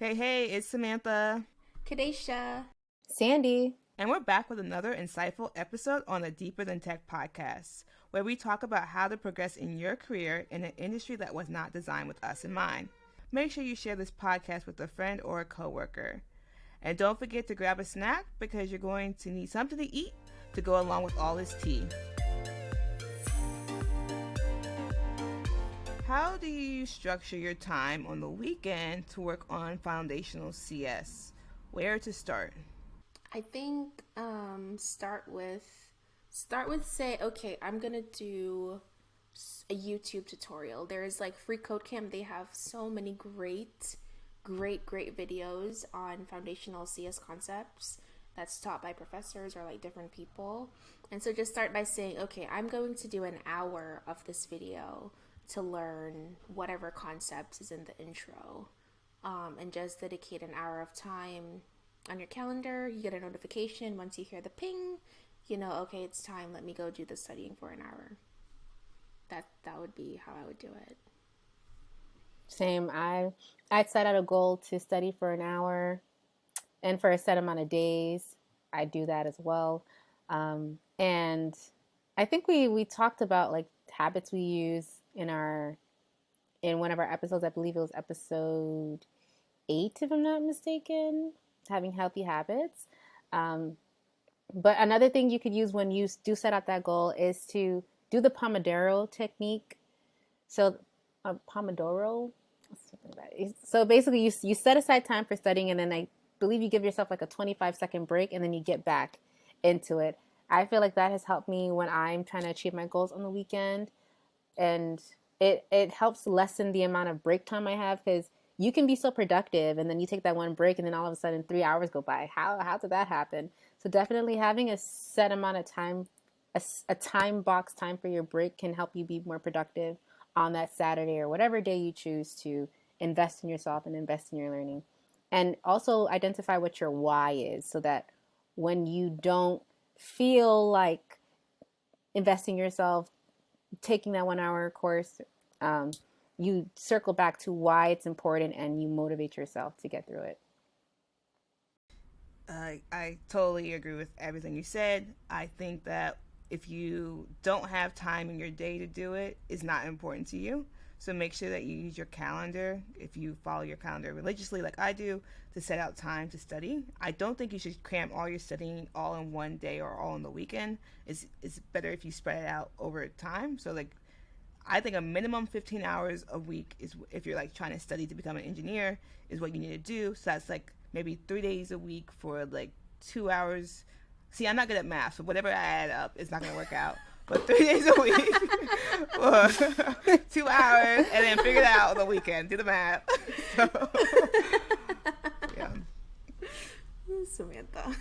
Hey, it's Samantha. Kadesha. Sandy. And we're back with another insightful episode on the Deeper Than Tech podcast, where we talk about how to progress in your career in an industry that was not designed with us in mind. Make sure you share this podcast with a friend or a coworker. And don't forget to grab a snack because you're going to need something to eat to go along with all this tea. How do you structure your time on the weekend to work on foundational CS? Where to start? I think start with say, okay, I'm gonna do a YouTube tutorial. There's like Free Code Camp. They have so many great videos on foundational CS concepts that's taught by professors or like different people. And so just start by saying, okay, I'm going to do an hour of this video to learn whatever concepts is in the intro, and just dedicate an hour of time on your calendar. You get a notification once you hear the ping, okay, it's time, let me go do the studying for an hour. That would be how I would do it. Same. I'd set out a goal to study for an hour, and for a set amount of days. I do that as well. And I think we talked about like habits we use in one of our episodes. I believe it was episode 8, if I'm not mistaken, having healthy habits. But another thing you could use when you do set out that goal is to do the Pomodoro technique. So Pomodoro. So basically you set aside time for studying, and then I believe you give yourself like a 25-second break, and then you get back into it. I feel like that has helped me when I'm trying to achieve my goals on the weekend. And it helps lessen the amount of break time I have, because you can be so productive and then you take that one break and then all of a sudden 3 hours go by. How did that happen? So definitely having a set amount of time, a time box time for your break can help you be more productive on that Saturday or whatever day you choose to invest in yourself and invest in your learning. And also identify what your why is, so that when you don't feel like investing in yourself, taking that 1 hour course, you circle back to why it's important and you motivate yourself to get through it. I totally agree with everything you said. I think that if you don't have time in your day to do it, it's not important to you. So make sure that you use your calendar, if you follow your calendar religiously like I do, to set out time to study. I don't think you should cram all your studying all in one day or all on the weekend. It's better if you spread it out over time. So like, I think a minimum 15 hours a week is, if you're like trying to study to become an engineer, is what you need to do. So that's like maybe 3 days a week for like 2 hours. See, I'm not good at math, so whatever I add up, it's not going to work out. But 3 days a week for 2 hours, and then figure it out on the weekend. Do the math. So, yeah. Samantha.